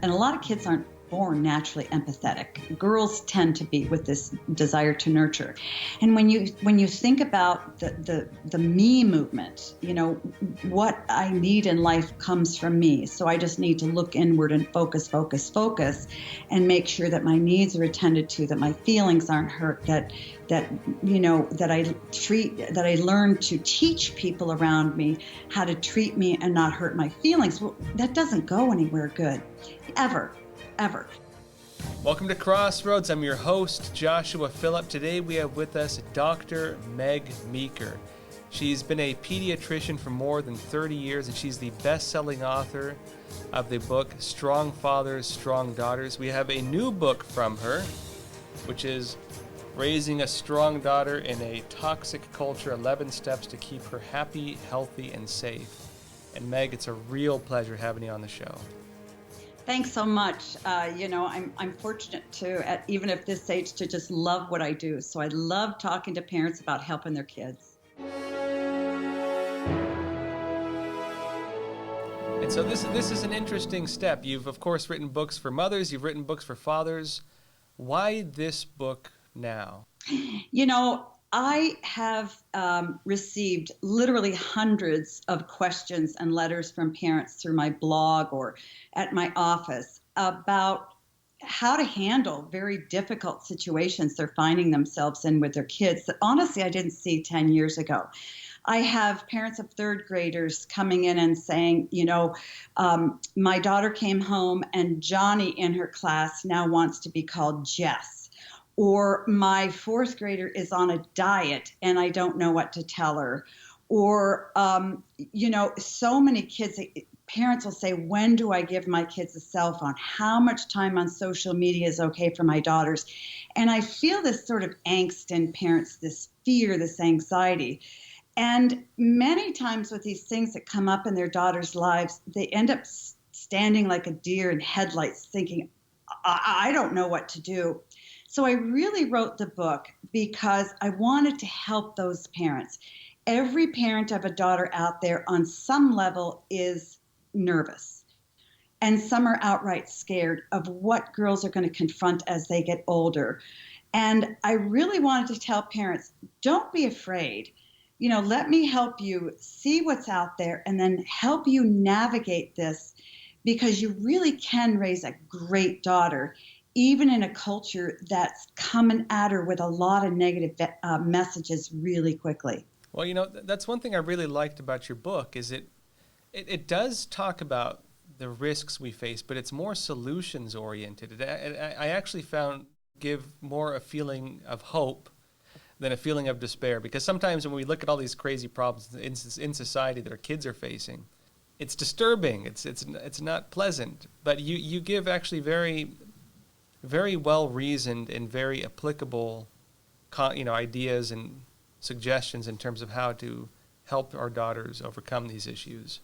And a lot of kids aren't born naturally empathetic. Girls tend to be with this desire to nurture. And when you think about the me movement, what I need in life comes from me. So I just need to look inward and focus, and make sure that my needs are attended to, that my feelings aren't hurt, that I learn to teach people around me how to treat me and not hurt my feelings. Well, that doesn't go anywhere good, ever. Welcome to Crossroads. I'm your host, Joshua Philipp. Today we have with us Dr. Meg Meeker. She's been a pediatrician for more than 30 years, and she's the best-selling author of the book Strong Fathers, Strong Daughters. We have a new book from her, which is Raising a Strong Daughter in a Toxic Culture, 11 Steps to Keep Her Happy, Healthy, and Safe. And Meg, it's a real pleasure having you on the show. Thanks so much. I'm fortunate to, even at this age, to just love what I do. So I love talking to parents about helping their kids. And so this is an interesting step. You've, of course, written books for mothers. You've written books for fathers. Why this book now? I have received literally hundreds of questions and letters from parents through my blog or at my office about how to handle very difficult situations they're finding themselves in with their kids that honestly I didn't see 10 years ago. I have parents of third graders coming in and saying, my daughter came home and Johnny in her class now wants to be called Jess. Or my fourth grader is on a diet and I don't know what to tell her. Or, so many kids, parents will say, when do I give my kids a cell phone? How much time on social media is okay for my daughters? And I feel this sort of angst in parents, this fear, this anxiety. And many times with these things that come up in their daughters' lives, they end up standing like a deer in headlights thinking, I don't know what to do. So I really wrote the book because I wanted to help those parents. Every parent of a daughter out there on some level is nervous. And some are outright scared of what girls are going to confront as they get older. And I really wanted to tell parents, don't be afraid. Let me help you see what's out there and then help you navigate this, because you really can raise a great daughter even in a culture that's coming at her with a lot of negative messages really quickly. Well, that's one thing I really liked about your book is it does talk about the risks we face, but it's more solutions oriented. I actually found give more a feeling of hope than a feeling of despair, because sometimes when we look at all these crazy problems in society that our kids are facing, it's disturbing. It's not pleasant, but you give actually very very well-reasoned and very applicable, ideas and suggestions in terms of how to help our daughters overcome these issues.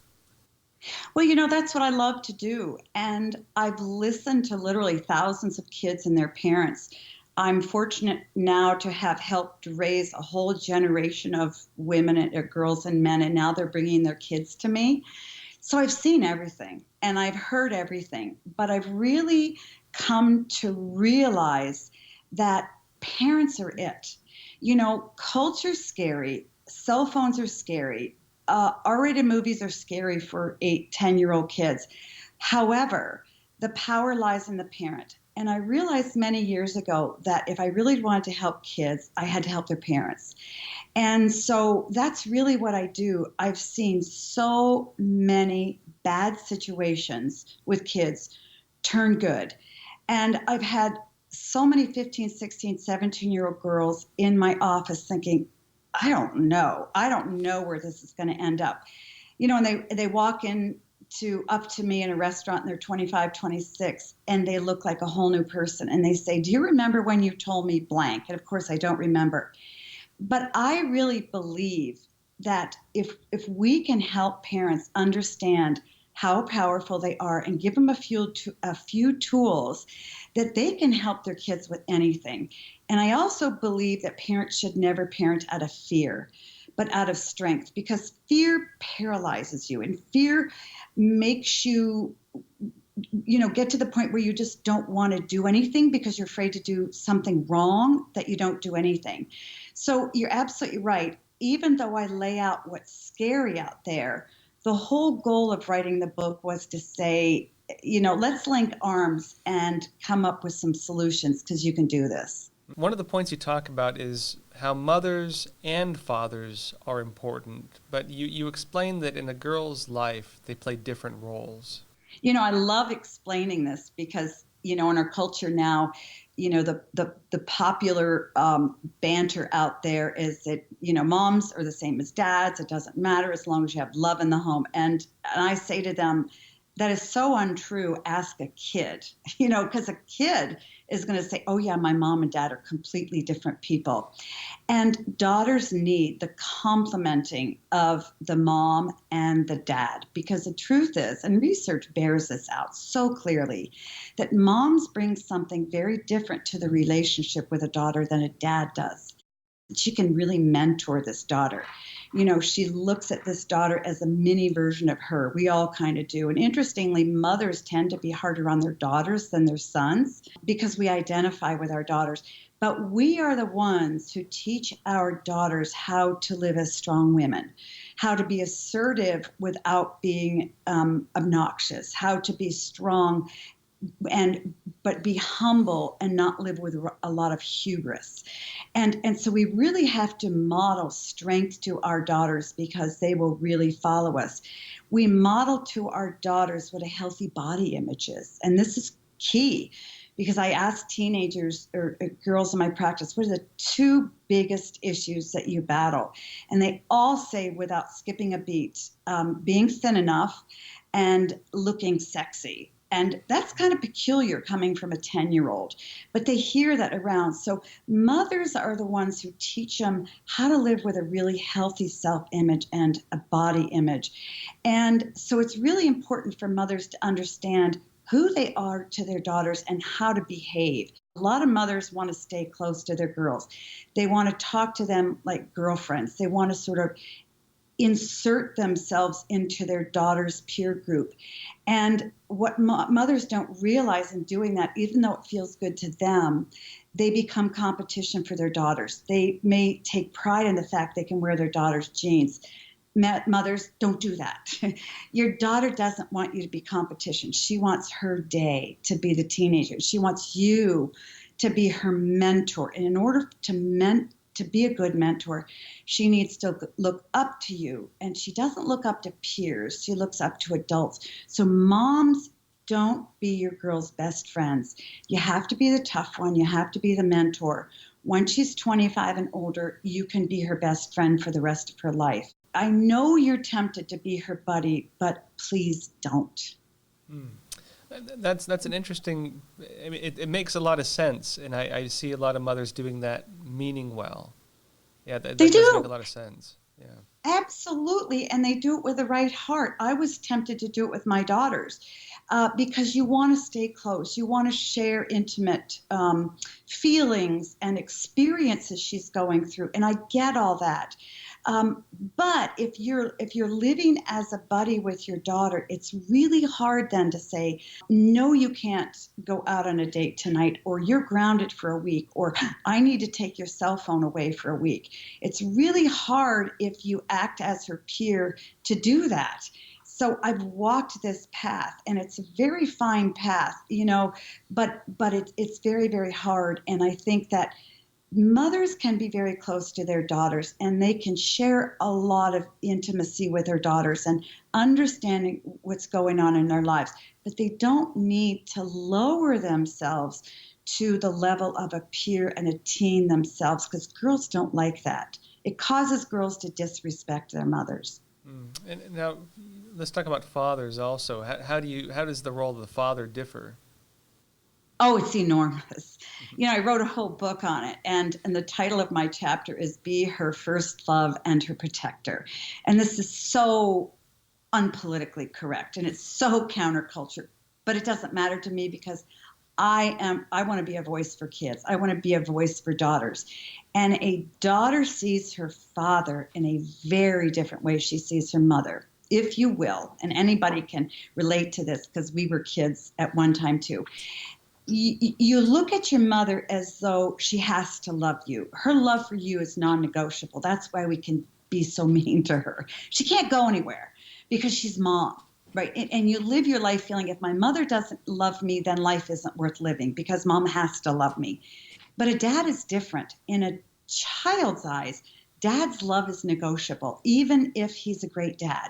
Well, that's what I love to do. And I've listened to literally thousands of kids and their parents. I'm fortunate now to have helped raise a whole generation of women and girls and men, and now they're bringing their kids to me. So I've seen everything and I've heard everything, but I've really come to realize that parents are it. Culture's scary. Cell phones are scary. R-rated movies are scary for 8, 10-year-old kids. However, the power lies in the parent. And I realized many years ago that if I really wanted to help kids, I had to help their parents. And so that's really what I do. I've seen so many bad situations with kids turn good. And I've had so many 15, 16, 17-year-old girls in my office thinking, I don't know where this is going to end up. And they walk up to me in a restaurant and they're 25, 26, and they look like a whole new person. And they say, do you remember when you told me blank? And of course I don't remember. But I really believe that if we can help parents understand how powerful they are and give them a few tools, that they can help their kids with anything. And I also believe that parents should never parent out of fear, but out of strength, because fear paralyzes you and fear makes you get to the point where you just don't want to do anything because you're afraid to do something wrong, that you don't do anything. So you're absolutely right. Even though I lay out what's scary out there, the whole goal of writing the book was to say, let's link arms and come up with some solutions, because you can do this. One of the points you talk about is how mothers and fathers are important, but you explain that in a girl's life, they play different roles. I love explaining this because, in our culture now, the popular banter out there is that, moms are the same as dads. It doesn't matter as long as you have love in the home. And I say to them, that is so untrue. Ask a kid, because a kid is going to say, oh, yeah, my mom and dad are completely different people. And daughters need the complementing of the mom and the dad, because the truth is, and research bears this out so clearly, that moms bring something very different to the relationship with a daughter than a dad does. She can really mentor this daughter. She looks at this daughter as a mini version of her. We all kind of do. And interestingly, mothers tend to be harder on their daughters than their sons because we identify with our daughters. But we are the ones who teach our daughters how to live as strong women, how to be assertive without being obnoxious, how to be strong but be humble and not live with a lot of hubris. And so we really have to model strength to our daughters, because they will really follow us. We model to our daughters what a healthy body image is. And this is key, because I ask teenagers or girls in my practice, what are the two biggest issues that you battle? And they all say, without skipping a beat, being thin enough and looking sexy. And that's kind of peculiar coming from a 10-year-old, but they hear that around. So mothers are the ones who teach them how to live with a really healthy self-image and a body image. And so it's really important for mothers to understand who they are to their daughters and how to behave. A lot of mothers want to stay close to their girls. They want to talk to them like girlfriends. They want to sort of insert themselves into their daughter's peer group. And what mothers don't realize in doing that, even though it feels good to them, they become competition for their daughters. They may take pride in the fact they can wear their daughter's jeans. Mothers, don't do that. Your daughter doesn't want you to be competition. She wants her day to be the teenager. She wants you to be her mentor. And in order to be a good mentor, she needs to look up to you. And she doesn't look up to peers. She looks up to adults. So moms, don't be your girl's best friends. You have to be the tough one. You have to be the mentor. Once she's 25 and older, you can be her best friend for the rest of her life. I know you're tempted to be her buddy, but please don't. That's an interesting, I mean, it makes a lot of sense, and I see a lot of mothers doing that, meaning well. Yeah, that does make a lot of sense. Yeah. Absolutely, and they do it with the right heart. I was tempted to do it with my daughters because you want to stay close. You want to share intimate feelings and experiences she's going through, and I get all that. But if you're living as a buddy with your daughter, it's really hard then to say, no, you can't go out on a date tonight, or you're grounded for a week, or I need to take your cell phone away for a week. It's really hard if you act as her peer to do that. So I've walked this path, and it's a very fine path, but it's very, very hard. And I think that mothers can be very close to their daughters, and they can share a lot of intimacy with their daughters and understanding what's going on in their lives. But they don't need to lower themselves to the level of a peer and a teen themselves, because girls don't like that. It causes girls to disrespect their mothers. And now let's talk about fathers also. How does the role of the father differ? Oh, it's enormous. I wrote a whole book on it, and the title of my chapter is Be Her First Love and Her Protector. And this is so unpolitically correct, and it's so counterculture, but it doesn't matter to me, because I want to be a voice for kids. I want to be a voice for daughters. And a daughter sees her father in a very different way she sees her mother. if you will, and anybody can relate to this because we were kids at one time too. You look at your mother as though she has to love you. Her love for you is non-negotiable. That's why we can be so mean to her. She can't go anywhere because she's mom, right? And you live your life feeling if my mother doesn't love me, then life isn't worth living because mom has to love me. But a dad is different. In a child's eyes, dad's love is negotiable, even if he's a great dad.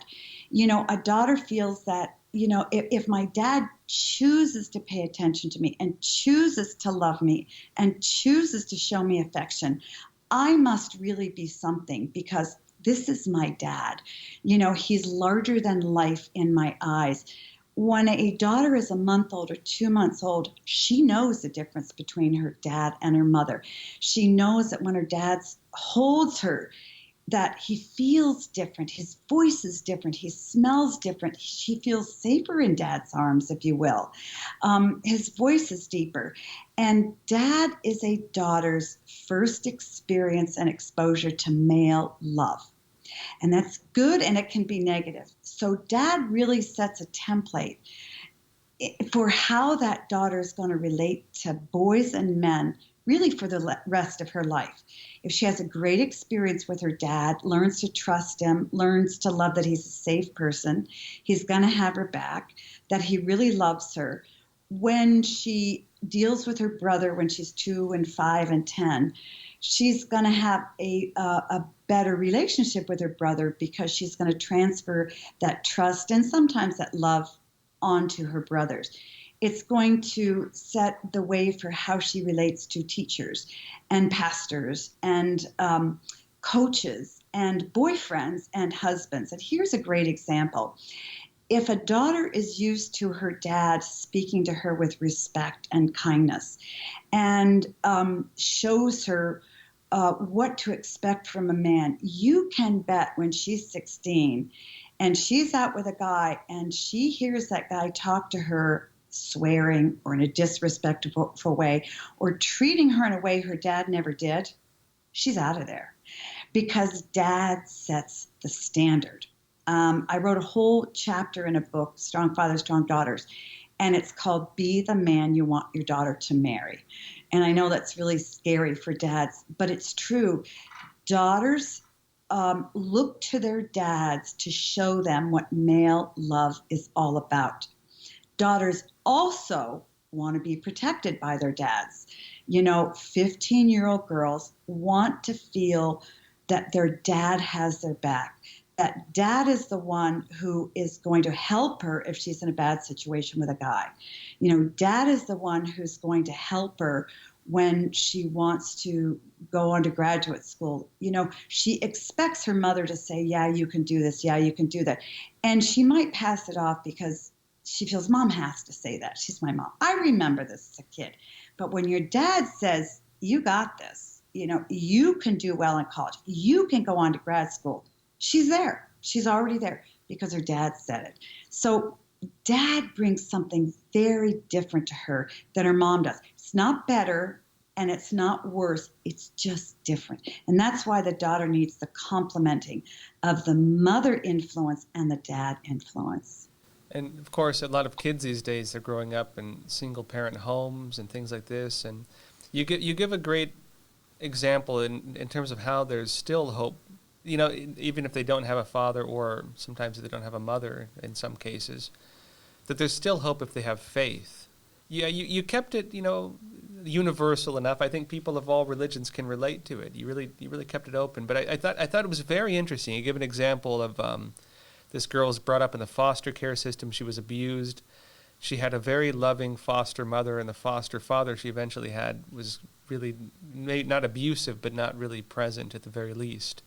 A daughter feels that, if my dad chooses to pay attention to me and chooses to love me and chooses to show me affection, I must really be something because this is my dad. He's larger than life in my eyes. When a daughter is a month old or 2 months old, she knows the difference between her dad and her mother. She knows that when her dad holds her, that he feels different. His voice is different. He smells different. She feels safer in dad's arms, if you will. His voice is deeper. And dad is a daughter's first experience and exposure to male love. And that's good, and it can be negative. So dad really sets a template for how that daughter is going to relate to boys and men really for the rest of her life. If she has a great experience with her dad, learns to trust him, learns to love that he's a safe person, he's going to have her back, that he really loves her. When she deals with her brother when she's 2 and 5 and 10, she's going to have a better relationship with her brother because she's going to transfer that trust and sometimes that love onto her brothers. It's going to set the way for how she relates to teachers and pastors and coaches and boyfriends and husbands. And here's a great example. If a daughter is used to her dad speaking to her with respect and kindness and shows her what to expect from a man, you can bet when she's 16 and she's out with a guy and she hears that guy talk to her swearing or in a disrespectful way or treating her in a way her dad never did, she's out of there because dad sets the standard. I wrote a whole chapter in a book, Strong Fathers, Strong Daughters, and it's called Be the Man You Want Your Daughter to Marry. And I know that's really scary for dads, but it's true. Daughters look to their dads to show them what male love is all about. Daughters also want to be protected by their dads. 15-year-old girls want to feel that their dad has their back, that dad is the one who is going to help her if she's in a bad situation with a guy. Dad is the one who's going to help her when she wants to go on to graduate school. She expects her mother to say, yeah, you can do this. Yeah, you can do that. And she might pass it off because she feels mom has to say that. She's my mom. I remember this as a kid. But when your dad says, you got this, you can do well in college, you can go on to grad school, she's there. She's already there because her dad said it. So dad brings something very different to her than her mom does. It's not better and it's not worse. It's just different. And that's why the daughter needs the complementing of the mother influence and the dad influence. And of course, a lot of kids these days are growing up in single-parent homes and things like this. And you give a great example in terms of how there's still hope. Even if they don't have a father or sometimes they don't have a mother in some cases, that there's still hope if they have faith. Yeah, you kept it, universal enough. I think people of all religions can relate to it. You really kept it open. But I thought it was very interesting. You give an example of this girl was brought up in the foster care system. She was abused. She had a very loving foster mother, and the foster father she eventually had was really not abusive, but not really present at the very least.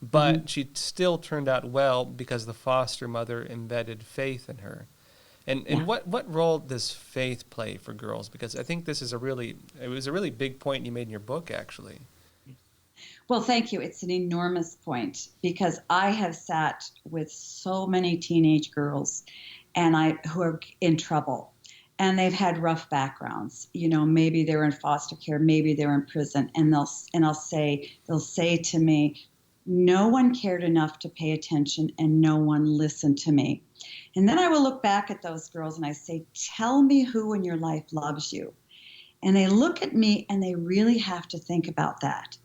But she still turned out well because the foster mother embedded faith in her. And what role does faith play for girls? Because I think it was a really big point you made in your book, actually. Well, thank you. It's an enormous point because I have sat with so many teenage girls who are in trouble and they've had rough backgrounds. Maybe they're in foster care, maybe they're in prison, and they'll say to me, No one cared enough to pay attention, and no one listened to me. And then I will look back at those girls and I say, tell me who in your life loves you. And they look at me and they really have to think about that.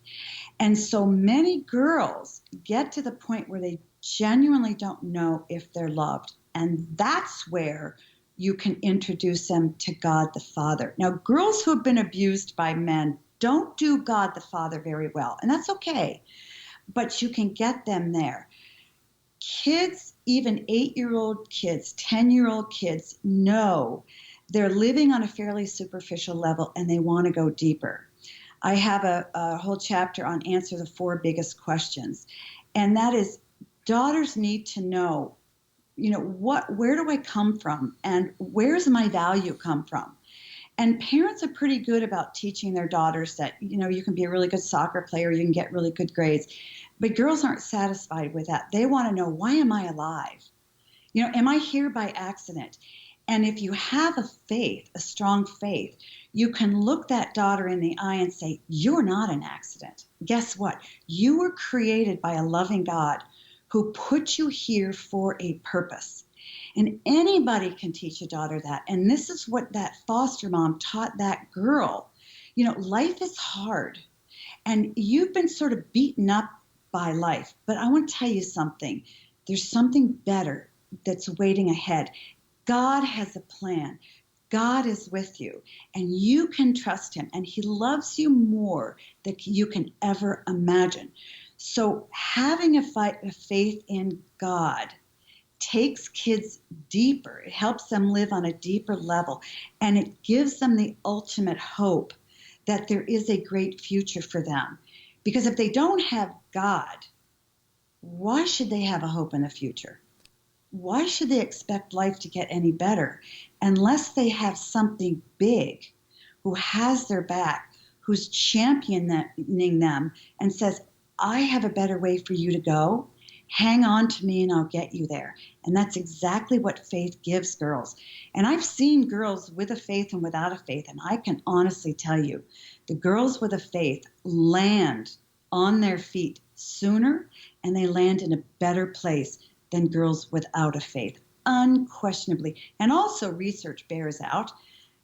And so many girls get to the point where they genuinely don't know if they're loved. And that's where you can introduce them to God the Father. Now, girls who have been abused by men don't do God the Father very well, and that's okay, but you can get them there. Kids, even 8-year-old kids, 10-year-old kids, know they're living on a fairly superficial level and they want to go deeper. I have a whole chapter on answer the 4 biggest questions. And that is, daughters need to know, where do I come from? And where's my value come from? And parents are pretty good about teaching their daughters that, you can be a really good soccer player, you can get really good grades. But girls aren't satisfied with that. They want to know, why am I alive? Am I here by accident? And if you have a faith, a strong faith, you can look that daughter in the eye and say, you're not an accident. Guess what? You were created by a loving God who put you here for a purpose. And anybody can teach a daughter that. And this is what that foster mom taught that girl. Life is hard. And you've been sort of beaten up by life. But I want to tell you something. There's something better that's waiting ahead. God has a plan. God is with you, and you can trust him, and he loves you more than you can ever imagine. So having a faith in God takes kids deeper. It helps them live on a deeper level, and it gives them the ultimate hope that there is a great future for them. Because if they don't have God, why should they have a hope in the future? Why should they expect life to get any better unless they have something big who has their back, who's championing them and says, I have a better way for you to go. Hang on to me and I'll get you there. And that's exactly what faith gives girls. And I've seen girls with a faith and without a faith. And I can honestly tell you, the girls with a faith land on their feet sooner and they land in a better place than girls without a faith, unquestionably. And also research bears out,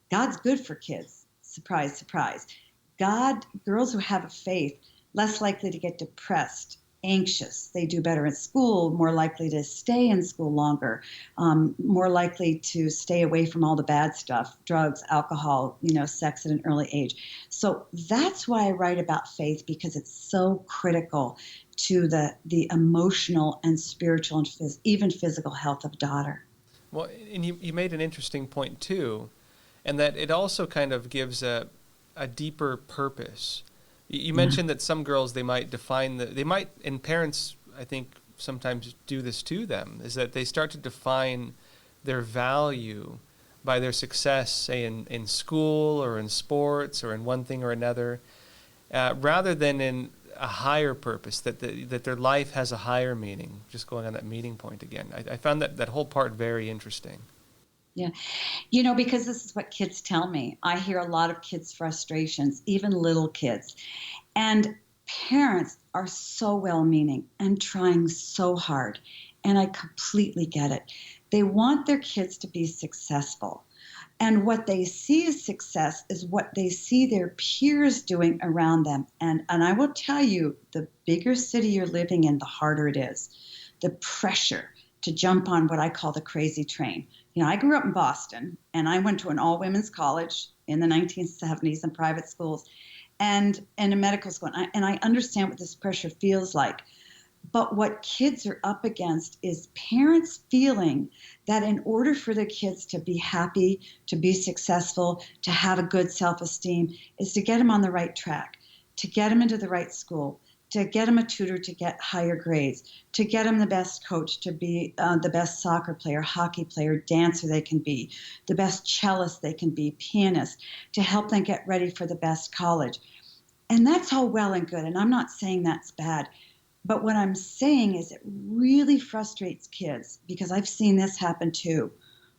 God's good for kids. Surprise, surprise. Girls who have a faith, less likely to get depressed, anxious. They do better in school, more likely to stay in school longer, more likely to stay away from all the bad stuff, drugs, alcohol, sex at an early age. So that's why I write about faith, because it's so critical to the emotional and spiritual and even physical health of a daughter. Well, and you made an interesting point too, and that it also kind of gives a deeper purpose. You mentioned that some girls, they might, and parents, I think, sometimes do this to them, is that they start to define their value by their success, say in school or in sports or in one thing or another, rather than in a higher purpose, that their life has a higher meaning, just going on that meaning point again. I found that whole part very interesting. Yeah. Because this is what kids tell me. I hear a lot of kids' frustrations, even little kids. And parents are so well-meaning and trying so hard. And I completely get it. They want their kids to be successful. And what they see as success is what they see their peers doing around them. And I will tell you, the bigger city you're living in, the harder it is. The pressure to jump on what I call the crazy train. I grew up in Boston, and I went to an all-women's college in the 1970s in private schools and a medical school. And I understand what this pressure feels like. But what kids are up against is parents feeling that in order for their kids to be happy, to be successful, to have a good self-esteem, is to get them on the right track, to get them into the right school, to get them a tutor to get higher grades, to get them the best coach, to be the best soccer player, hockey player, dancer they can be, the best cellist they can be, pianist, to help them get ready for the best college. And that's all well and good, and I'm not saying that's bad. But what I'm saying is it really frustrates kids, because I've seen this happen too.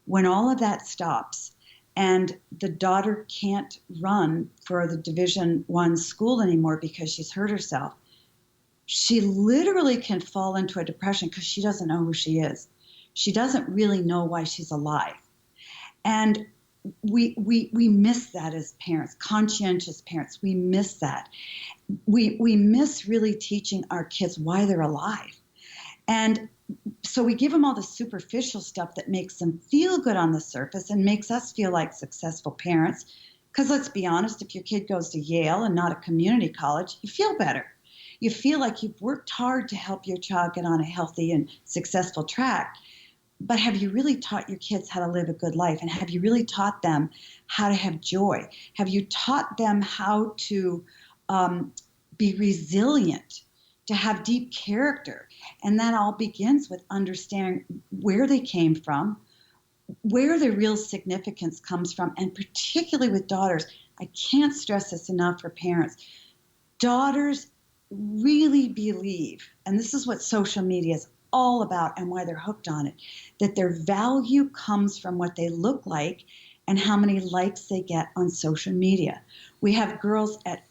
When all of that stops and the daughter can't run for the Division I school anymore because she's hurt herself, she literally can fall into a depression because she doesn't know who she is. She doesn't really know why she's alive. And we miss that as parents, conscientious parents. We miss that. We miss really teaching our kids why they're alive. And so we give them all the superficial stuff that makes them feel good on the surface and makes us feel like successful parents. Because let's be honest, if your kid goes to Yale and not a community college, you feel better. You feel like you've worked hard to help your child get on a healthy and successful track. But have you really taught your kids how to live a good life? And have you really taught them how to have joy? Have you taught them how to be resilient, to have deep character? And that all begins with understanding where they came from, where their real significance comes from, and particularly with daughters. I can't stress this enough for parents. Daughters really believe, and this is what social media is all about and why they're hooked on it, that their value comes from what they look like and how many likes they get on social media. We have girls at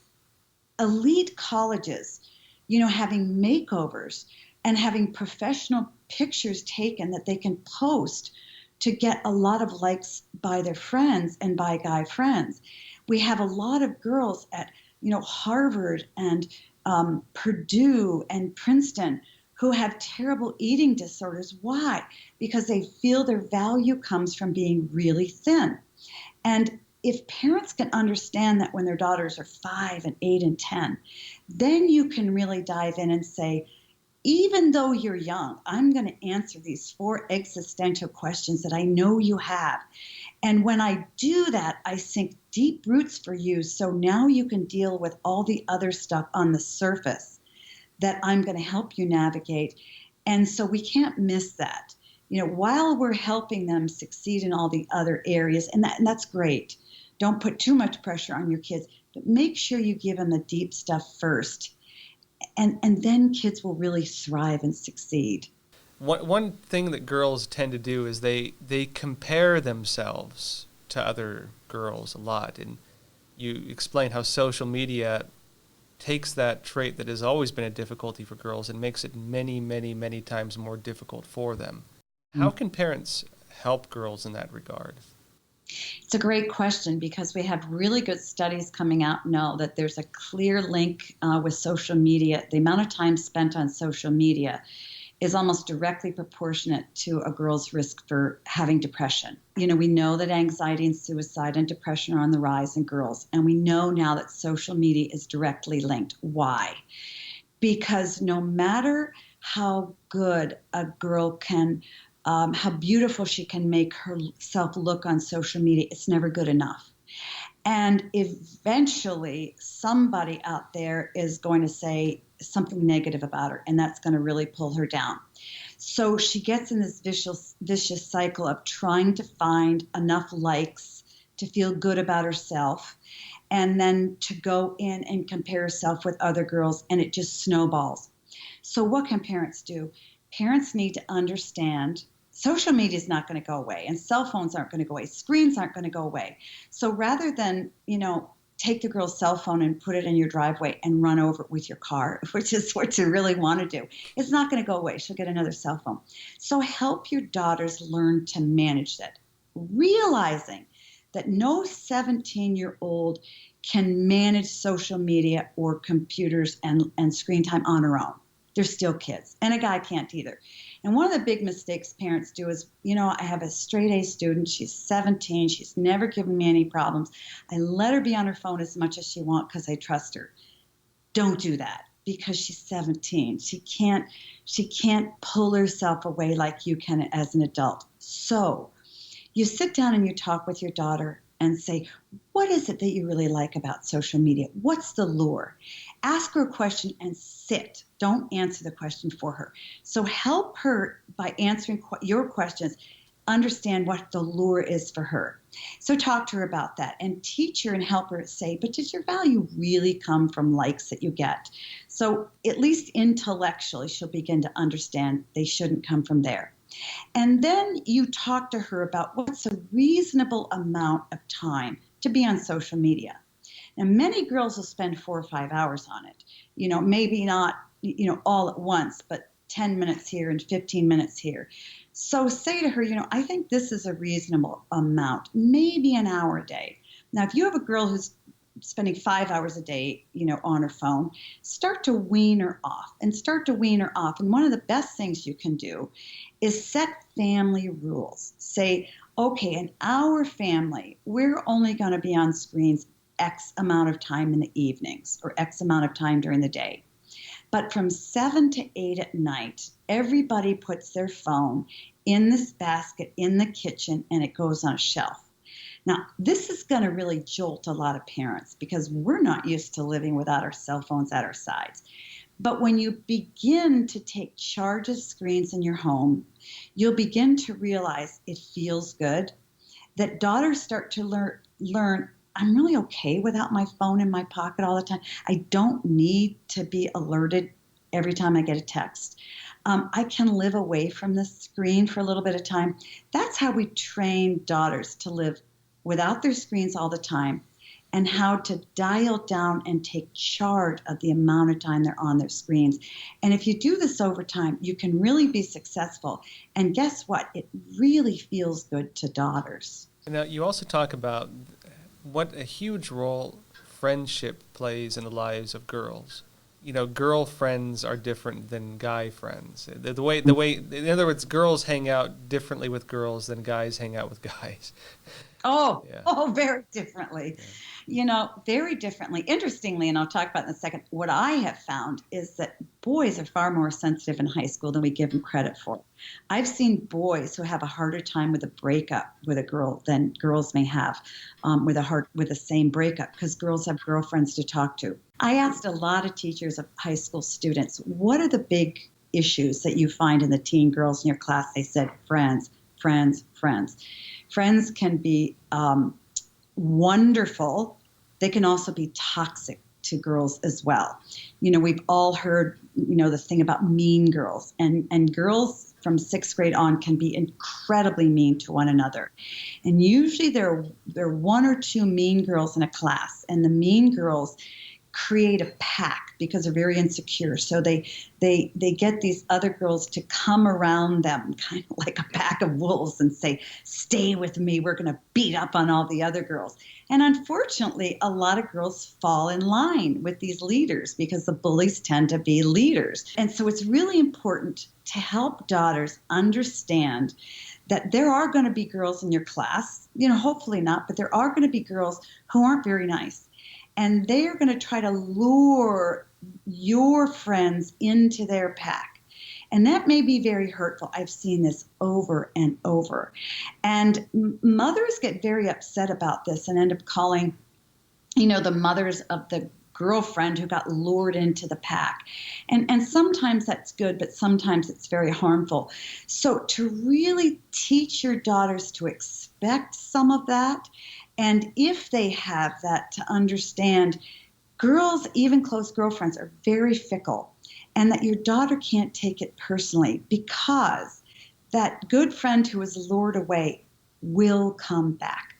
elite colleges, having makeovers and having professional pictures taken that they can post to get a lot of likes by their friends and by guy friends. We have a lot of girls at, Harvard and Purdue and Princeton who have terrible eating disorders. Why? Because they feel their value comes from being really thin. And if parents can understand that when their daughters are 5 and 8 and 10, then you can really dive in and say, even though you're young, I'm going to answer these 4 existential questions that I know you have. And when I do that, I sink deep roots for you. So now you can deal with all the other stuff on the surface that I'm going to help you navigate. And so we can't miss that. While we're helping them succeed in all the other areas, and that's great. Don't put too much pressure on your kids, but make sure you give them the deep stuff first. And then kids will really thrive and succeed. One thing that girls tend to do is they compare themselves to other girls a lot. And you explain how social media takes that trait that has always been a difficulty for girls and makes it many, many, many times more difficult for them. How can parents help girls in that regard? It's a great question because we have really good studies coming out now that there's a clear link with social media. The amount of time spent on social media is almost directly proportionate to a girl's risk for having depression. We know that anxiety and suicide and depression are on the rise in girls. And we know now that social media is directly linked. Why? Because no matter how good a girl can how beautiful she can make herself look on social media, it's never good enough. And eventually somebody out there is going to say something negative about her, and that's going to really pull her down. So she gets in this vicious cycle of trying to find enough likes to feel good about herself, and then to go in and compare herself with other girls, and it just snowballs. So what can parents do? Parents need to understand social media is not going to go away, and cell phones aren't going to go away. Screens aren't going to go away. So rather than, take the girl's cell phone and put it in your driveway and run over it with your car, which is what you really want to do, it's not going to go away. She'll get another cell phone. So help your daughters learn to manage that, realizing that no 17-year-old can manage social media or computers and screen time on her own. They're still kids, and a guy can't either. And one of the big mistakes parents do is, I have a straight A student. She's 17. She's never given me any problems. I let her be on her phone as much as she wants because I trust her. Don't do that because she's 17. She can't pull herself away like you can as an adult. So you sit down and you talk with your daughter and say, what is it that you really like about social media? What's the lure? Ask her a question and sit. Don't answer the question for her. So help her by answering your questions, understand what the lure is for her. So talk to her about that and teach her and help her say, but does your value really come from likes that you get? So at least intellectually, she'll begin to understand they shouldn't come from there. And then you talk to her about what's a reasonable amount of time to be on social media. Now, many girls will spend 4 or 5 hours on it. Maybe not all at once, but 10 minutes here and 15 minutes here. So say to her, I think this is a reasonable amount, maybe an hour a day. Now, if you have a girl who's spending 5 hours a day, on her phone, start to wean her off. And one of the best things you can do is set family rules. Say, okay, in our family, we're only going to be on screens X amount of time in the evenings or X amount of time during the day. But from 7 to 8 at night, everybody puts their phone in this basket in the kitchen and it goes on a shelf. Now, this is going to really jolt a lot of parents because we're not used to living without our cell phones at our sides. But when you begin to take charge of screens in your home, you'll begin to realize it feels good, that daughters start to learn I'm really okay without my phone in my pocket all the time. I don't need to be alerted every time I get a text. I can live away from the screen for a little bit of time. That's how we train daughters to live without their screens all the time and how to dial down and take charge of the amount of time they're on their screens. And if you do this over time, you can really be successful. And guess what? It really feels good to daughters. Now, you also talk about what a huge role friendship plays in the lives of girls. Girl friends are different than guy friends. The way, in other words, girls hang out differently with girls than guys hang out with guys. Very differently. Very differently. Interestingly, and I'll talk about in a second, what I have found is that boys are far more sensitive in high school than we give them credit for. I've seen boys who have a harder time with a breakup with a girl than girls may have with the same breakup because girls have girlfriends to talk to. I asked a lot of teachers of high school students, what are the big issues that you find in the teen girls in your class? They said, friends, friends, friends. Friends can be wonderful. They can also be toxic to girls as well. We've all heard, the thing about mean girls, and girls from 6th grade on can be incredibly mean to one another. And usually there are one or two mean girls in a class, and the mean girls create a pack because they're very insecure. So they get these other girls to come around them, kind of like a pack of wolves, and say, stay with me, we're going to beat up on all the other girls. And unfortunately, a lot of girls fall in line with these leaders because the bullies tend to be leaders. And so it's really important to help daughters understand that there are going to be girls in your class, hopefully not, but there are going to be girls who aren't very nice. And they are going to try to lure your friends into their pack. And that may be very hurtful. I've seen this over and over. And mothers get very upset about this and end up calling, the mothers of the girlfriend who got lured into the pack. And sometimes that's good, but sometimes it's very harmful. So to really teach your daughters to expect some of that, and if they have that, to understand girls, even close girlfriends, are very fickle, and that your daughter can't take it personally because that good friend who was lured away will come back.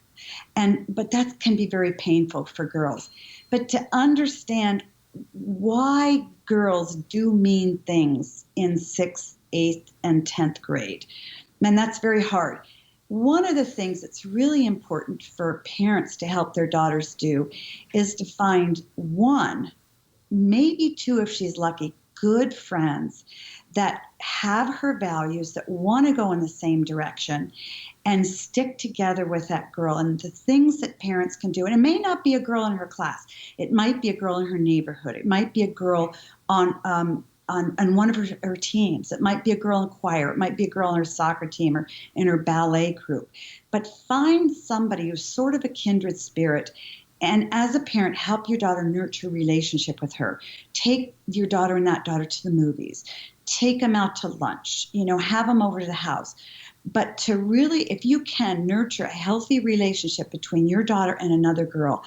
But that can be very painful for girls. But to understand why girls do mean things in 6th, 8th, and 10th grade, and that's very hard. One of the things that's really important for parents to help their daughters do is to find one, maybe two if she's lucky, good friends that have her values, that want to go in the same direction, and stick together with that girl. And the things that parents can do, and it may not be a girl in her class. It might be a girl in her neighborhood. It might be a girl on one of her teams. It might be a girl in choir. It might be a girl in her soccer team or in her ballet group. But find somebody who's sort of a kindred spirit, and as a parent, help your daughter nurture a relationship with her. Take your daughter and that daughter to the movies. Take them out to lunch. Have them over to the house. But to really, if you can, nurture a healthy relationship between your daughter and another girl,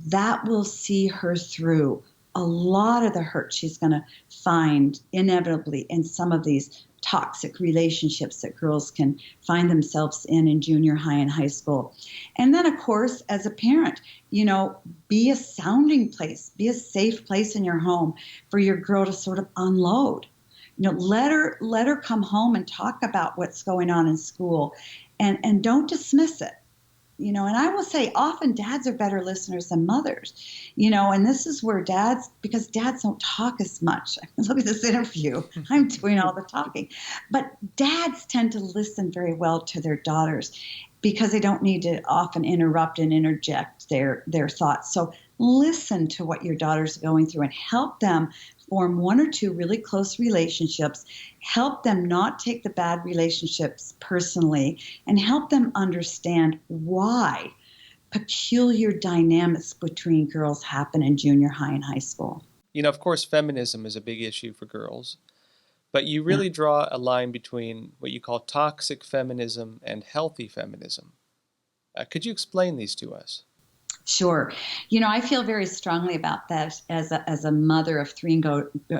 that will see her through a lot of the hurt she's going to find inevitably in some of these toxic relationships that girls can find themselves in junior high and high school. And then, of course, as a parent, be a sounding place, be a safe place in your home for your girl to sort of unload. Let her come home and talk about what's going on in school, and don't dismiss it. And I will say often dads are better listeners than mothers, and this is where because dads don't talk as much. Look at this interview. I'm doing all the talking. But dads tend to listen very well to their daughters because they don't need to often interrupt and interject their thoughts. So listen to what your daughter's going through and help them form one or two really close relationships, help them not take the bad relationships personally, and help them understand why peculiar dynamics between girls happen in junior high and high school. Of course, feminism is a big issue for girls, but you really draw a line between what you call toxic feminism and healthy feminism. Could you explain these to us? Sure. I feel very strongly about that as a mother of three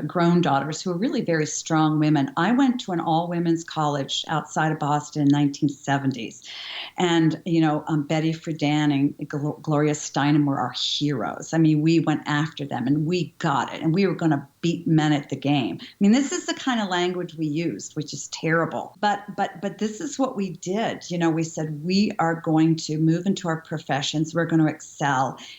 grown daughters who are really very strong women. I went to an all-women's college outside of Boston in the 1970s. And, Betty Friedan and Gloria Steinem were our heroes. I mean, we went after them and we got it. And we were going to beat men at the game. I mean, this is the kind of language we used, which is terrible. But this is what we did. We said we are going to move into our professions. We're going to excel.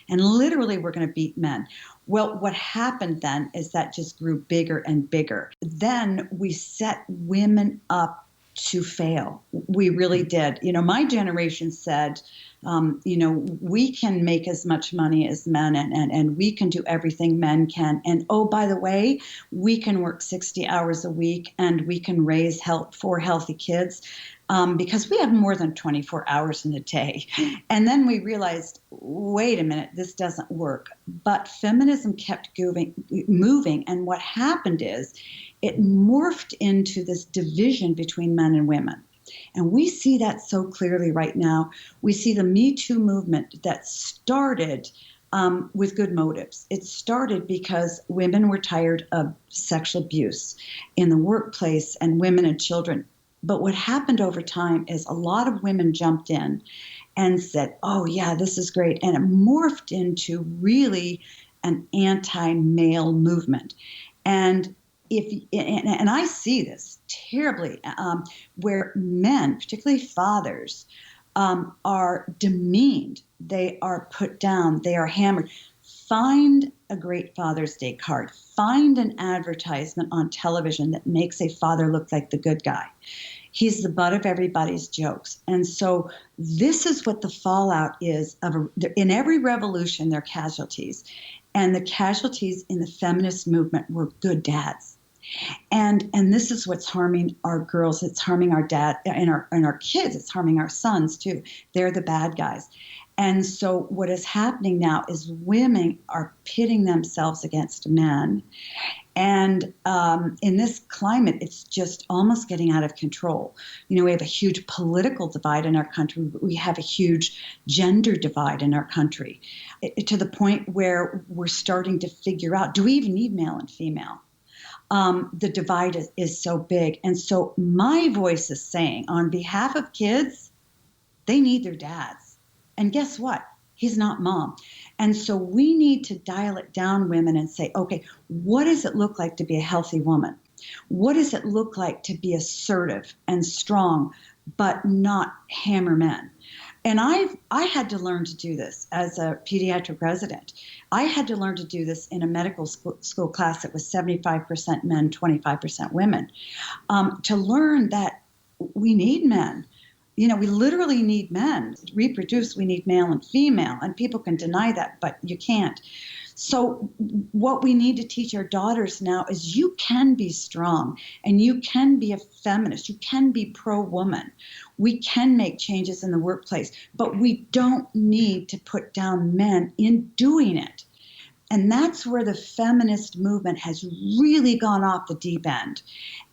And literally, we're going to beat men. Well, what happened then is that just grew bigger and bigger. Then we set women up to fail. We really did. My generation said, we can make as much money as men and we can do everything men can. And oh, by the way, we can work 60 hours a week and we can raise 4 healthy kids because we have more than 24 hours in a day. And then we realized, wait a minute, this doesn't work. But feminism kept moving. And what happened is it morphed into this division between men and women. And we see that so clearly right now. We see the Me Too movement that started with good motives. It started because women were tired of sexual abuse in the workplace and women and children. But what happened over time is a lot of women jumped in and said, oh, yeah, this is great. And it morphed into really an anti-male movement. And I see this terribly, where men, particularly fathers, are demeaned. They are put down. They are hammered. Find a great Father's Day card. Find an advertisement on television that makes a father look like the good guy. He's the butt of everybody's jokes. And so this is what the fallout is in every revolution, there are casualties. And the casualties in the feminist movement were good dads. And this is what's harming our girls. It's harming our dad and our kids. It's harming our sons too. They're the bad guys. And so what is happening now is women are pitting themselves against men. And in this climate, it's just almost getting out of control. We have a huge political divide in our country. We have a huge gender divide in our country, to the point where we're starting to figure out, do we even need male and female? The divide is so big. And so my voice is saying, on behalf of kids, they need their dads. And guess what? He's not mom. And so we need to dial it down, women, and say, okay, what does it look like to be a healthy woman? What does it look like to be assertive and strong, but not hammer men? And I had to learn to do this as a pediatric resident. I had to learn to do this in a medical school class that was 75% men, 25% women, to learn that we need men. We literally need men. To reproduce, we need male and female. And people can deny that, but you can't. So what we need to teach our daughters now is you can be strong and you can be a feminist. You can be pro-woman. We can make changes in the workplace, but we don't need to put down men in doing it. And that's where the feminist movement has really gone off the deep end.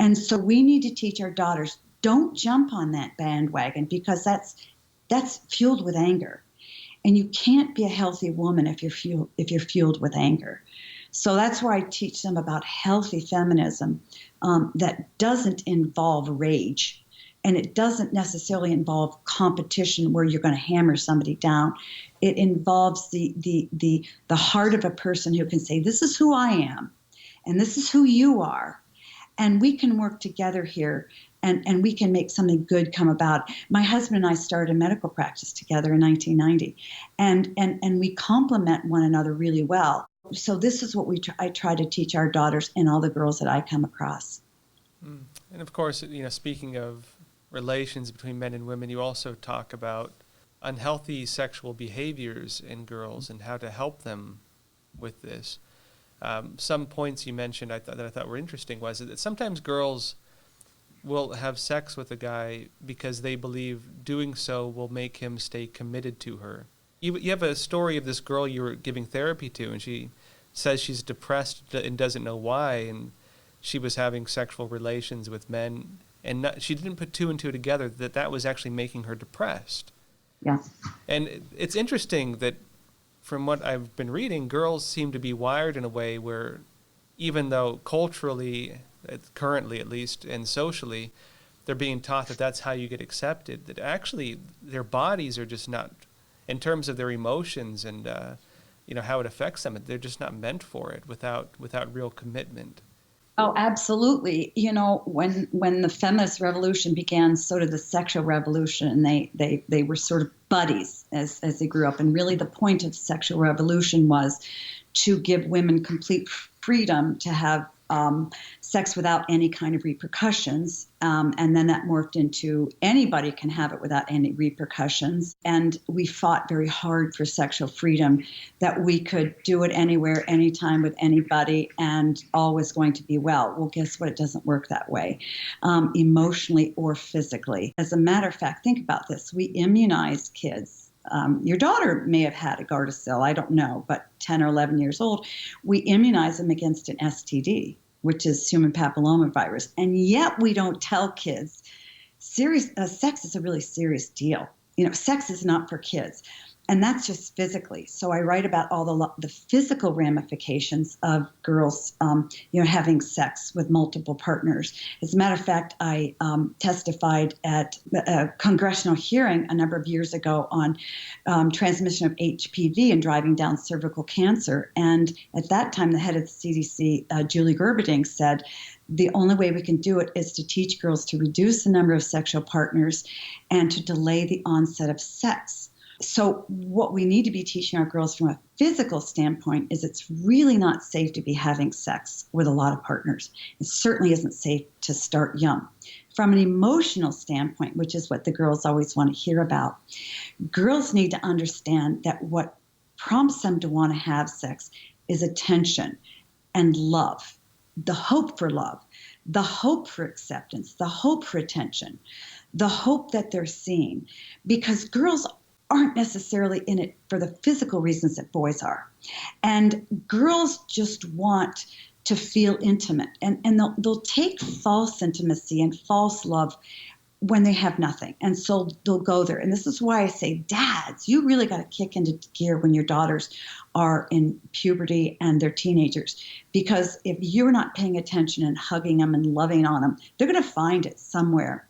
And so we need to teach our daughters, don't jump on that bandwagon, because that's fueled with anger. And you can't be a healthy woman if you're fueled with anger. So that's where I teach them about healthy feminism that doesn't involve rage. And it doesn't necessarily involve competition where you're going to hammer somebody down. It involves the heart of a person who can say, this is who I am, and this is who you are. And we can work together here, and we can make something good come about. My husband and I started a medical practice together in 1990, and we complement one another really well. So this is what I try to teach our daughters and all the girls that I come across. And of course, speaking of relations between men and women, you also talk about unhealthy sexual behaviors in girls and how to help them with this. Some points you mentioned that I thought were interesting was that sometimes girls will have sex with a guy because they believe doing so will make him stay committed to her. You have a story of this girl you were giving therapy to, and she says she's depressed and doesn't know why, and she was having sexual relations with men, and she didn't put two and two together that was actually making her depressed. Yeah. And it's interesting that from what I've been reading, girls seem to be wired in a way where even though culturally, currently at least, and socially, they're being taught that that's how you get accepted, that actually their bodies are just not, in terms of their emotions and how it affects them, they're just not meant for it without real commitment. Oh, absolutely. When the feminist revolution began, so did the sexual revolution, and they were sort of buddies as they grew up. And really the point of sexual revolution was to give women complete freedom to have sex without any kind of repercussions. And then that morphed into anybody can have it without any repercussions. And we fought very hard for sexual freedom, that we could do it anywhere, anytime, with anybody, and always going to be well. Well, guess what? It doesn't work that way, emotionally or physically. As a matter of fact, think about this. We immunized kids. Your daughter may have had a Gardasil, I don't know, but 10 or 11 years old, we immunize them against an STD, which is human papillomavirus. And yet we don't tell kids, sex is a really serious deal. Sex is not for kids. And that's just physically. So I write about all the physical ramifications of girls, having sex with multiple partners. As a matter of fact, I testified at a congressional hearing a number of years ago on transmission of HPV and driving down cervical cancer. And at that time, the head of the CDC, Julie Gerberding, said, the only way we can do it is to teach girls to reduce the number of sexual partners and to delay the onset of sex. So what we need to be teaching our girls from a physical standpoint is it's really not safe to be having sex with a lot of partners. It certainly isn't safe to start young. From an emotional standpoint, which is what the girls always want to hear about, girls need to understand that what prompts them to want to have sex is attention and love, the hope for love, the hope for acceptance, the hope for attention, the hope that they're seen, because girls aren't necessarily in it for the physical reasons that boys are. And girls just want to feel intimate. And they'll take false intimacy and false love when they have nothing. And so they'll go there. And this is why I say, dads, you really got to kick into gear when your daughters are in puberty and they're teenagers. Because if you're not paying attention and hugging them and loving on them, they're going to find it somewhere.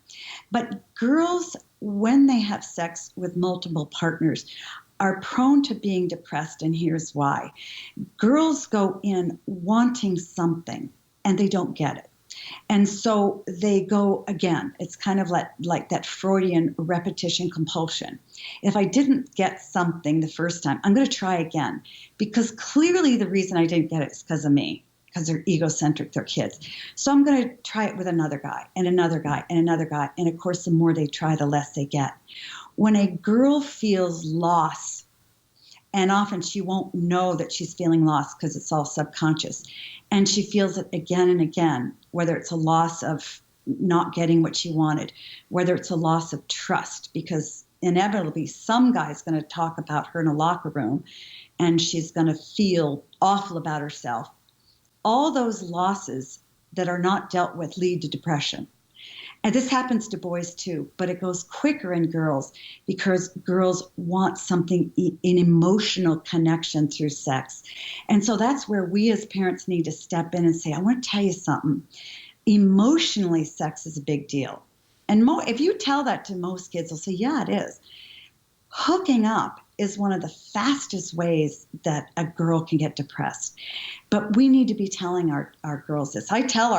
But girls, when they have sex with multiple partners, are prone to being depressed, and here's why. Girls go in wanting something, and they don't get it. And so they go again. It's kind of like that Freudian repetition compulsion. If I didn't get something the first time, I'm going to try again, because clearly the reason I didn't get it is because of me. Because they're egocentric, they're kids. So I'm going to try it with another guy and another guy and another guy. And of course, the more they try, the less they get. When a girl feels loss, and often she won't know that she's feeling lost because it's all subconscious, and she feels it again and again, whether it's a loss of not getting what she wanted, whether it's a loss of trust, because inevitably some guy's going to talk about her in a locker room and she's going to feel awful about herself. All those losses that are not dealt with lead to depression. And this happens to boys too, but it goes quicker in girls because girls want something, an emotional connection through sex. And so that's where we as parents need to step in and say, I want to tell you something. Emotionally, sex is a big deal. And if you tell that to most kids, they'll say, yeah, it is. Hooking up is one of the fastest ways that a girl can get depressed. But we need to be telling our girls this. I tell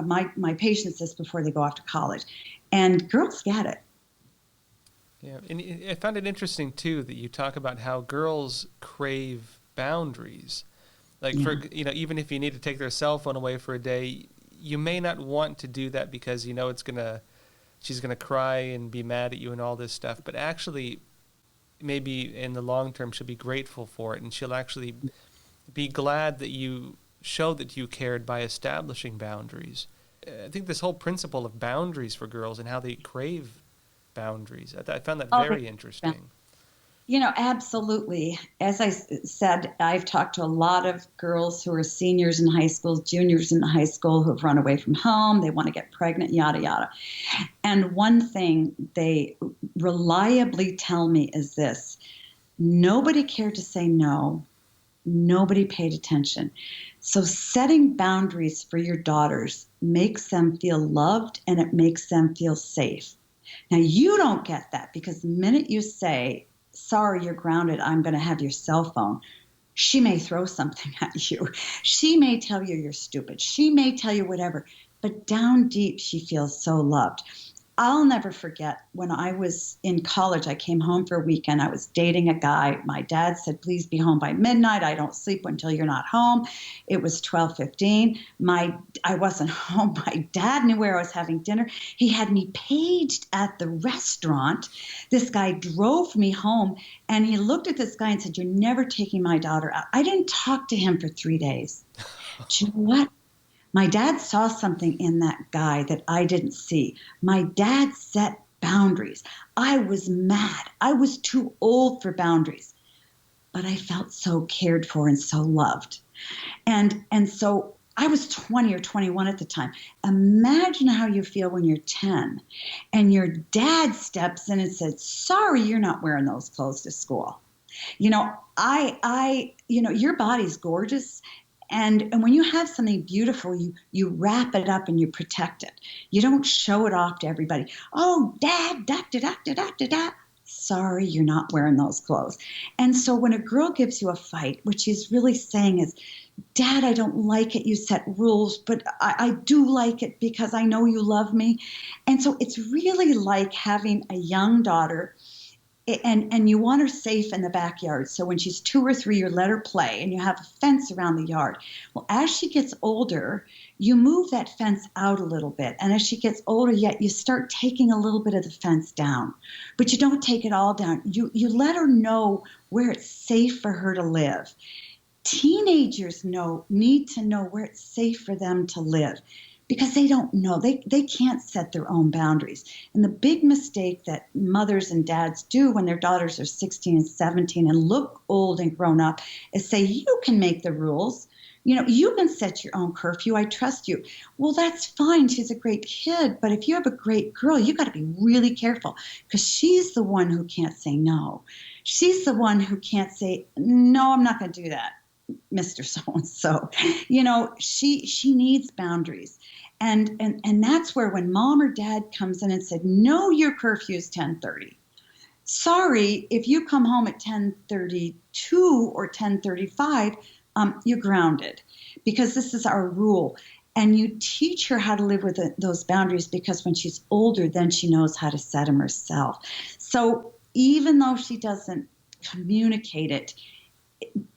my patients this before they go off to college, and girls get it. Yeah, and I found it interesting too that you talk about how girls crave boundaries. Like Yeah. for even if you need to take their cell phone away for a day, you may not want to do that because she's gonna cry and be mad at you and all this stuff. But actually, maybe in the long term, she'll be grateful for it, and she'll actually be glad that you showed that you cared by establishing boundaries. I think this whole principle of boundaries for girls and how they crave boundaries, I found that very interesting. Absolutely. As I said, I've talked to a lot of girls who are seniors in high school, juniors in high school who've run away from home. They want to get pregnant, yada, yada. And one thing they reliably tell me is this: nobody cared to say no. Nobody paid attention. So setting boundaries for your daughters makes them feel loved and it makes them feel safe. Now, you don't get that because the minute you say, sorry, you're grounded, I'm going to have your cell phone, she may throw something at you. She may tell you you're stupid. She may tell you whatever. But down deep, she feels so loved. I'll never forget when I was in college, I came home for a weekend. I was dating a guy. My dad said, please be home by midnight. I don't sleep until you're not home. It was 12:15. I wasn't home. My dad knew where I was having dinner. He had me paged at the restaurant. This guy drove me home and he looked at this guy and said, you're never taking my daughter out. I didn't talk to him for 3 days. Do you know what? My dad saw something in that guy that I didn't see. My dad set boundaries. I was mad. I was too old for boundaries, but I felt so cared for and so loved. And so I was 20 or 21 at the time. Imagine how you feel when you're 10 and your dad steps in and says, sorry, you're not wearing those clothes to school. Your body's gorgeous. And when you have something beautiful, you wrap it up and you protect it. You don't show it off to everybody. Oh, Dad, da, da, da, da, da, da, da. Sorry, you're not wearing those clothes. And so when a girl gives you a fight, what she's really saying is, Dad, I don't like it. You set rules, but I do like it because I know you love me. And so it's really like having a young daughter. And you want her safe in the backyard. So when she's 2 or 3, you let her play and you have a fence around the yard. Well, as she gets older, you move that fence out a little bit. And as she gets older, yet you start taking a little bit of the fence down. But you don't take it all down. You let her know where it's safe for her to live. Teenagers need to know where it's safe for them to live. Because they don't know. They can't set their own boundaries. And the big mistake that mothers and dads do when their daughters are 16 and 17 and look old and grown up is say, you can make the rules. You can set your own curfew. I trust you. Well, that's fine. She's a great kid. But if you have a great girl, you got to be really careful because she's the one who can't say no. She's the one who can't say, no, I'm not going to do that, Mr. So-and-so. She needs boundaries. And that's where when mom or dad comes in and said, no, your curfew is 10:30. Sorry, if you come home at 10:32 or 10:35, you're grounded because this is our rule. And you teach her how to live with those boundaries because when she's older, then she knows how to set them herself. So even though she doesn't communicate it,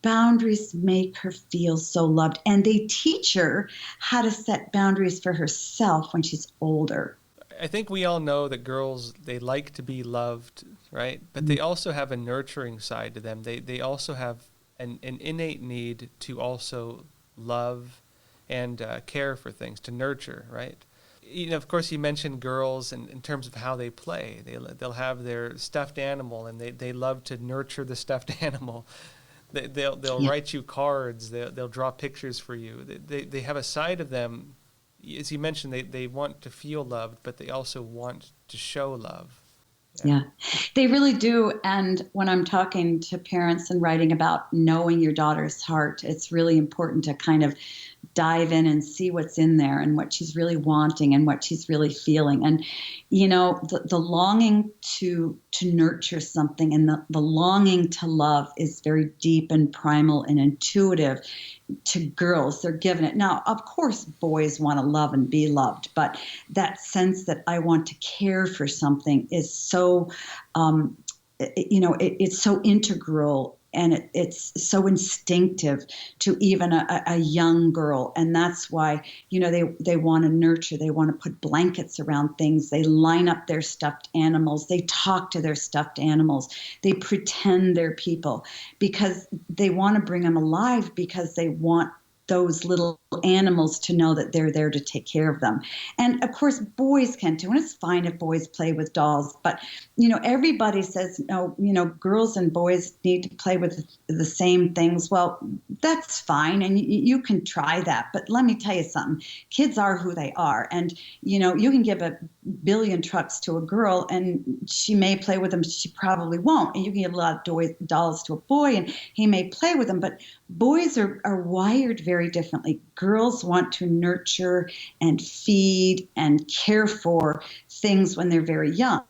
boundaries make her feel so loved. And they teach her how to set boundaries for herself when she's older. I think we all know that girls, they like to be loved, right? But they also have a nurturing side to them. They also have an innate need to also love and care for things, to nurture, right? Of course, you mentioned girls in terms of how they play. They'll have their stuffed animal, and they love to nurture the stuffed animal. They'll write you cards. They'll draw pictures for you. They have a side of them. as you mentioned, they want to feel loved, but they also want to show love. Yeah, they really do. And when I'm talking to parents and writing about knowing your daughter's heart, it's really important to kind of dive in and see what's in there and what she's really wanting and what she's really feeling. And, the longing to nurture something and the longing to love is very deep and primal and intuitive to girls. They're given it. Now, of course, boys want to love and be loved, but that sense that I want to care for something is so, it's so integral, and it's so instinctive to even a young girl. And that's why, they want to nurture. They want to put blankets around things. They line up their stuffed animals. They talk to their stuffed animals. They pretend they're people because they want to bring them alive, because they want those little animals to know that they're there to take care of them. And of course, boys can too. And it's fine if boys play with dolls, but everybody says, no, girls and boys need to play with the same things. Well, that's fine. And you can try that. But let me tell you something. Kids are who they are. And, you can give a billion trucks to a girl and she may play with them. She probably won't. And you can give a lot of dolls to a boy and he may play with them. But boys are wired very differently. Girls want to nurture and feed and care for things when they're very young.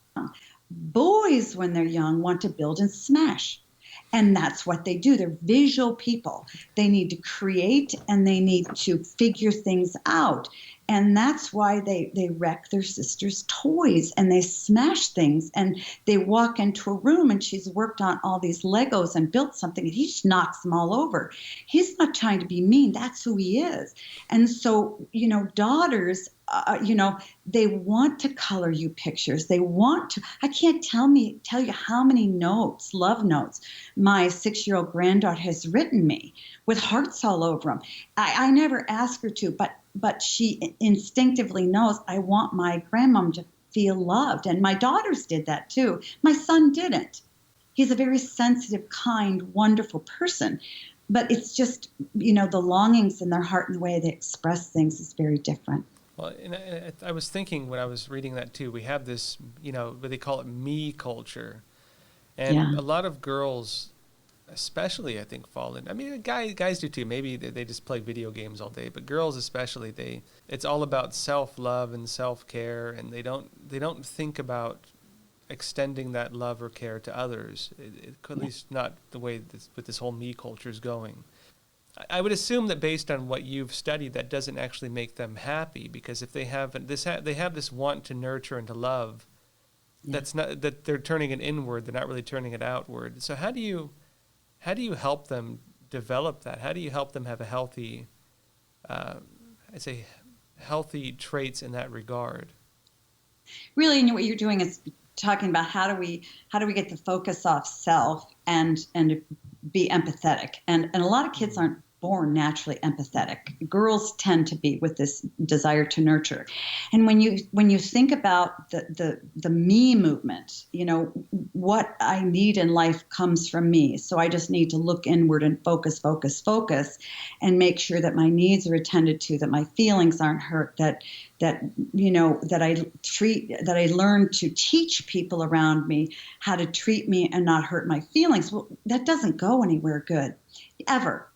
Boys, when they're young, want to build and smash. And that's what they do. They're visual people. They need to create and they need to figure things out. And that's why they wreck their sister's toys and they smash things. And they walk into a room and she's worked on all these Legos and built something and he just knocks them all over. He's not trying to be mean. That's who he is. And so, daughters, they want to color you pictures. They want to. I can't tell you how many notes, love notes, my 6-year-old granddaughter has written me with hearts all over them. I never ask her to, but she instinctively knows I want my grandmom to feel loved. And my daughters did that too. My son didn't. He's a very sensitive, kind, wonderful person. But it's just, the longings in their heart and the way they express things is very different. Well, and I was thinking when I was reading that too, we have this, what they call it me culture. And a lot of girls, especially, I think, fall in. I mean, guys do too. Maybe they just play video games all day, but girls especially, it's all about self-love and self-care, and they don't think about extending that love or care to others. At least not the way this whole me culture is going. I would assume that based on what you've studied, that doesn't actually make them happy, because if they have this want to nurture and to love, that's not that they're turning it inward. They're not really turning it outward. So how do you help them develop that? How do you help them have a healthy, healthy traits in that regard? Really, what you're doing is talking about how do we get the focus off self and be empathetic. And a lot of kids aren't born naturally empathetic. Girls tend to be, with this desire to nurture. And when you think about the me movement, what I need in life comes from me. So I just need to look inward and focus, and make sure that my needs are attended to, that my feelings aren't hurt, that I learn to teach people around me how to treat me and not hurt my feelings. Well, that doesn't go anywhere good, ever.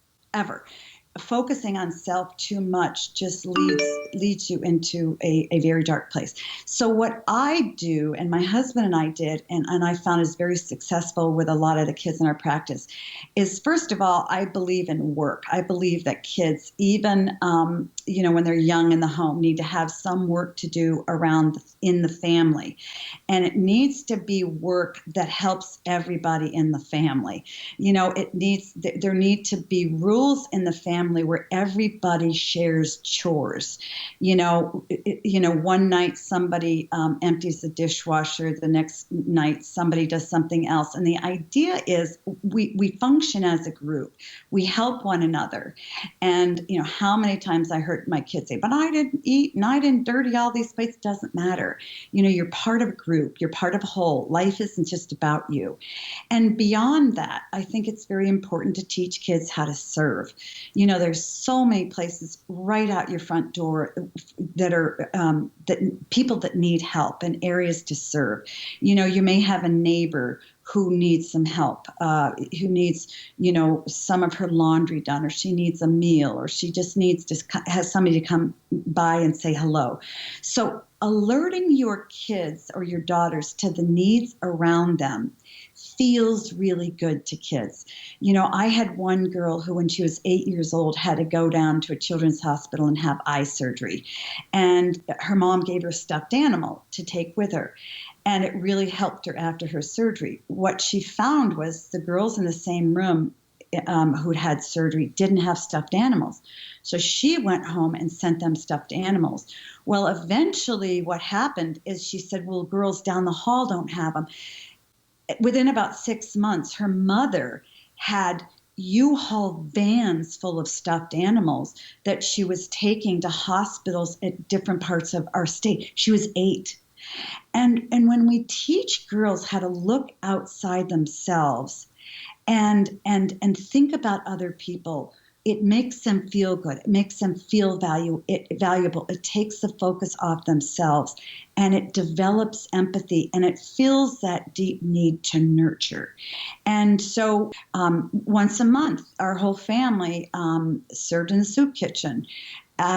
Focusing on self too much just leads you into a very dark place. So what I do, and my husband and I did, and I found is very successful with a lot of the kids in our practice, is first of all, I believe in work. I believe that kids, even when they're young in the home, need to have some work to do in the family. And it needs to be work that helps everybody in the family. There need to be rules in the family where everybody shares chores. One night somebody empties the dishwasher, the next night somebody does something else. And the idea is we function as a group. We help one another. And how many times I heard heard my kids say, but I didn't eat and I didn't dirty all these plates. Doesn't matter. You're part of a group. You're part of a whole. Life isn't just about you. And beyond that, I think it's very important to teach kids how to serve. There's so many places right out your front door that are that people that need help and areas to serve. You may have a neighbor who needs some help, who needs, some of her laundry done, or she needs a meal, or she just needs to has somebody to come by and say hello. So alerting your kids or your daughters to the needs around them feels really good to kids. I had one girl who, when she was 8 years old, had to go down to a children's hospital and have eye surgery. And her mom gave her a stuffed animal to take with her. And it really helped her after her surgery. What she found was the girls in the same room who'd had surgery didn't have stuffed animals. So she went home and sent them stuffed animals. Well, eventually what happened is she said, well, girls down the hall don't have them. Within about 6 months, her mother had U-Haul vans full of stuffed animals that she was taking to hospitals at different parts of our state. She was 8. And when we teach girls how to look outside themselves and think about other people, it makes them feel good. It makes them feel valuable. It takes the focus off themselves, and it develops empathy, and it fills that deep need to nurture. And so once a month, our whole family served in the soup kitchen.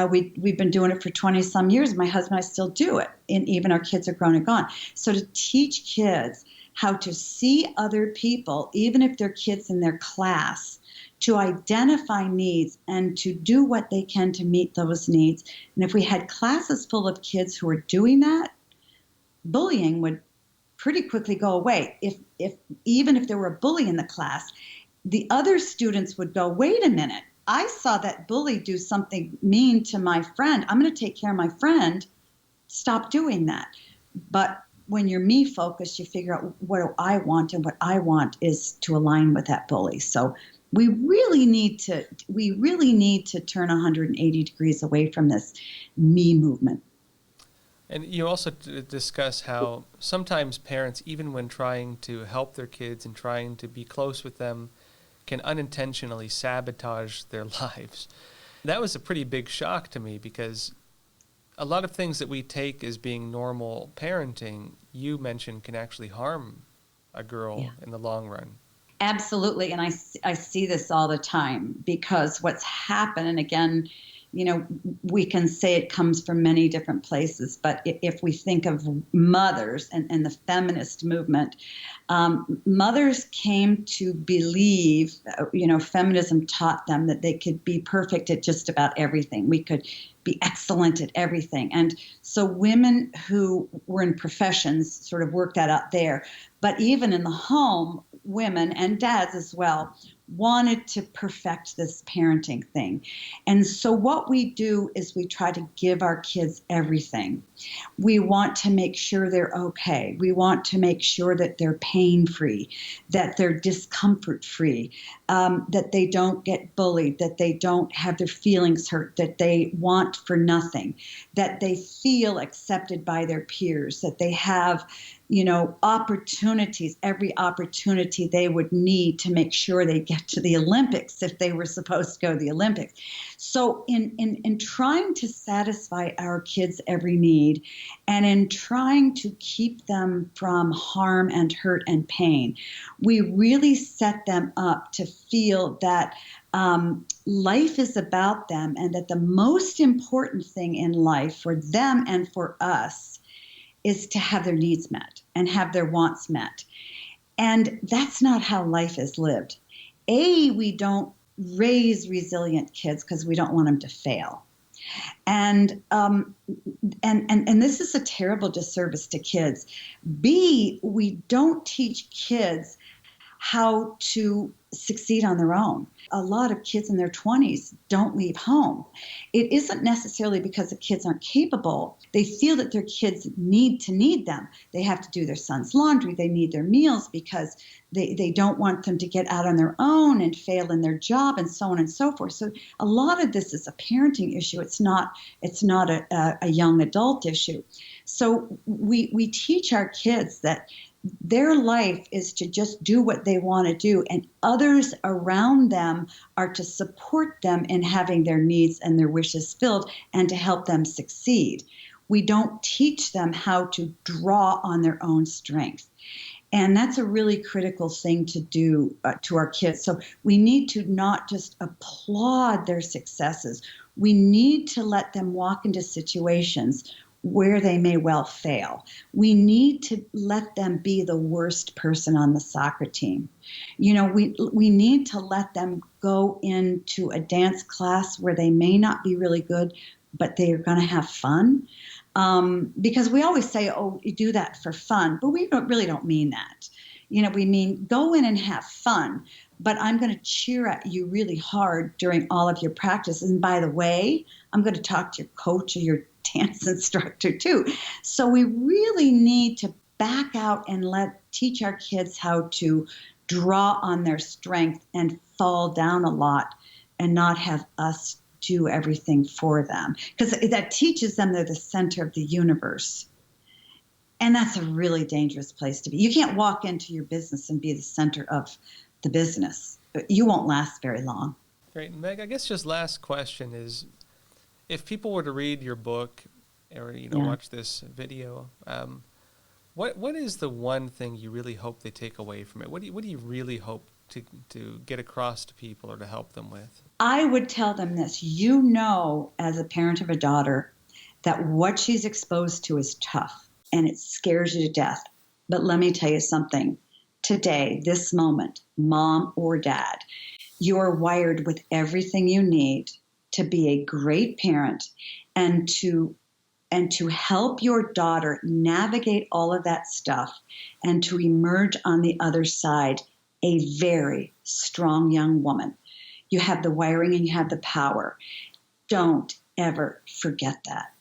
We've been doing it for 20 some years. My husband and I still do it, and even our kids are grown and gone. So to teach kids how to see other people, even if they're kids in their class, to identify needs and to do what they can to meet those needs. And if we had classes full of kids who were doing that, bullying would pretty quickly go away. Even if there were a bully in the class, the other students would go, wait a minute, I saw that bully do something mean to my friend. I'm going to take care of my friend. Stop doing that. But when you're me focused, you figure out what do I want, and what I want is to align with that bully. So we really need to turn 180 degrees away from this me movement. And you also discuss how sometimes parents, even when trying to help their kids and trying to be close with them, can unintentionally sabotage their lives. That was a pretty big shock to me, because a lot of things that we take as being normal parenting, you mentioned, can actually harm a girl in the long run. Absolutely. And I see this all the time, because what's happened, and again, we can say it comes from many different places, but if we think of mothers and the feminist movement, mothers came to believe, feminism taught them that they could be perfect at just about everything. We could be excellent at everything. And so women who were in professions sort of worked that out there. But even in the home, women and dads as well wanted to perfect this parenting thing. And so what we do is we try to give our kids everything. We want to make sure they're okay. We want to make sure that they're pain-free, that they're discomfort-free, that they don't get bullied, that they don't have their feelings hurt, that they want for nothing, that they feel accepted by their peers, that they have opportunities, every opportunity they would need to make sure they get to the Olympics if they were supposed to go to the Olympics. So in trying to satisfy our kids' every need, and in trying to keep them from harm and hurt and pain, we really set them up to feel that life is about them, and that the most important thing in life for them and for us is to have their needs met and have their wants met. And that's not how life is lived. We don't raise resilient kids because we don't want them to fail. And this is a terrible disservice to kids. B, we don't teach kids how to succeed on their own. A lot of kids in their 20s don't leave home. It isn't necessarily because the kids aren't capable. They feel that their kids need them. They have to do their son's laundry. They need their meals because they don't want them to get out on their own and fail in their job and so on and so forth. So a lot of this is a parenting issue. It's not a young adult issue. So we teach our kids that their life is to just do what they want to do, and others around them are to support them in having their needs and their wishes filled and to help them succeed. We don't teach them how to draw on their own strength. And that's a really critical thing to do to our kids. So we need to not just applaud their successes. We need to let them walk into situations where they may well fail. We need to let them be the worst person on the soccer team. We need to let them go into a dance class where they may not be really good, but they are going to have fun. Because we always say, oh, you do that for fun, but we really don't mean that. We mean go in and have fun, but I'm going to cheer at you really hard during all of your practice. And by the way, I'm going to talk to your coach or your dance instructor too. So we really need to back out and teach our kids how to draw on their strength and fall down a lot and not have us do everything for them, because that teaches them they're the center of the universe. And that's a really dangerous place to be. You can't walk into your business and be the center of the business. You won't last very long. Great. Meg, I guess just last question is, if people were to read your book or watch this video, what is the one thing you really hope they take away from it? What do you really hope to get across to people or to help them with? I would tell them this. As a parent of a daughter, that what she's exposed to is tough and it scares you to death. But let me tell you something. Today, this moment, mom or dad, you are wired with everything you need to be a great parent and to help your daughter navigate all of that stuff and to emerge on the other side a very strong young woman. You have the wiring and you have the power. Don't ever forget that.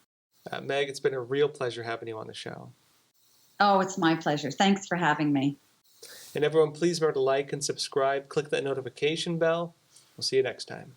Meg, it's been a real pleasure having you on the show. Oh, it's my pleasure. Thanks for having me. And everyone, please remember to like and subscribe. Click that notification bell. We'll see you next time.